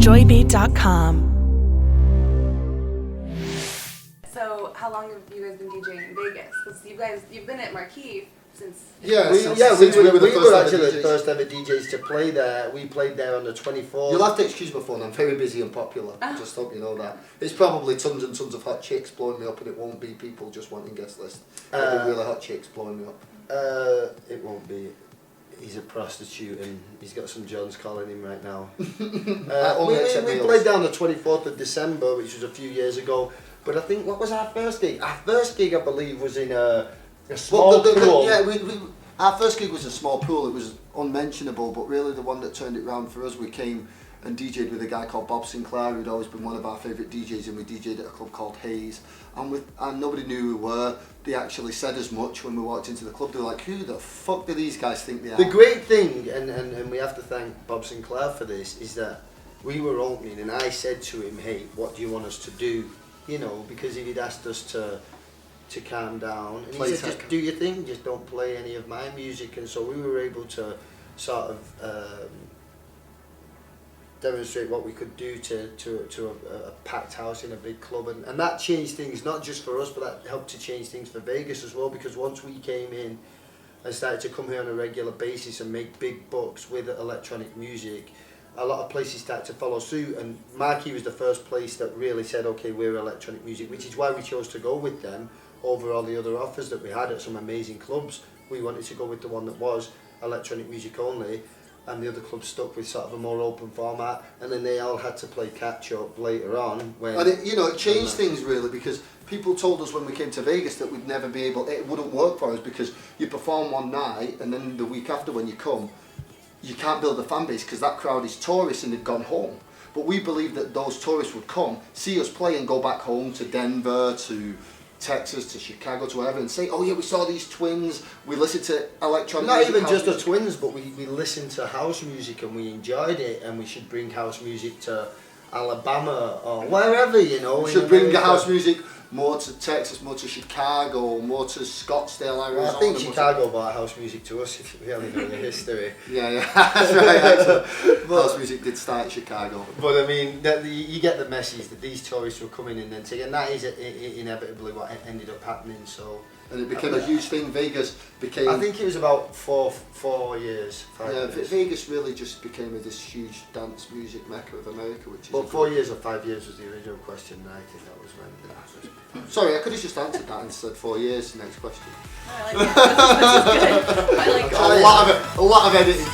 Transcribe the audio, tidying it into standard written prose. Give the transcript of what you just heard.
joybeat.com. So, how long have you guys been DJing in Vegas? Because you've been at Marquee since... We were actually the first ever DJs to play there. We played there on the 24th. You'll have to excuse my phone, I'm very busy and popular. Just hope you know that. It's probably tons and tons of hot chicks blowing me up, and it won't be people just wanting guest list. It'll be really hot chicks blowing me up. It won't be. He's a prostitute and he's got some Johns calling him right now. We played down the 24th of December, which was a few years ago. But I think, what was our first gig? Our first gig, I believe, was in a small pool. Our first gig was a small pool. It was unmentionable, but really the one that turned it round for us, we came and DJ'd with a guy called Bob Sinclair, who'd always been one of our favourite DJs, and we DJ'd at a club called Hayes. And nobody knew who we were. They actually said as much when we walked into the club. They were like, who the fuck do these guys think they are? The great thing, and we have to thank Bob Sinclair for this, is that we were opening and I said to him, hey, what do you want us to do? You know, because if he'd asked us to calm down, and he said, just do your thing, just don't play any of my music. And so we were able to sort of demonstrate what we could do to a packed house in a big club, and that changed things, not just for us, but that helped to change things for Vegas as well, because once we came in and started to come here on a regular basis and make big bucks with electronic music, a lot of places started to follow suit, and Marquee was the first place that really said, okay, we're electronic music, which is why we chose to go with them over all the other offers that we had at some amazing clubs. We wanted to go with the one that was electronic music only, and the other clubs stuck with sort of a more open format, and then they all had to play catch up later on. And it changed things really, because people told us when we came to Vegas that we'd never be able, it wouldn't work for us, because you perform one night and then the week after when you come, you can't build a fan base because that crowd is tourists and they've gone home. But we believed that those tourists would come, see us play and go back home to Denver, to Texas, to Chicago, to wherever, and say, oh yeah, we saw these twins, we listened to electronic music. Not even just the twins, but we listened to house music and we enjoyed it, and we should bring house music to Alabama or wherever, you know. We should bring the house music more to Texas, more to Chicago, more to Scottsdale, Arizona. Well, I think Chicago brought house music to us, if you really know the history. Yeah, that's right. House music did start in Chicago. But I mean, you get the message that these tourists were coming in, and that is inevitably what ended up happening. So. And it became a huge thing. Vegas became... I think it was about 4 years. 5 years. Vegas really just became this huge dance music mecca of America, which is... Well, 4 years or 5 years was the original question, and I think that was when... Sorry, I could have just answered that and said 4 years. Next question. I like it. This is good. I like it. A lot of editing.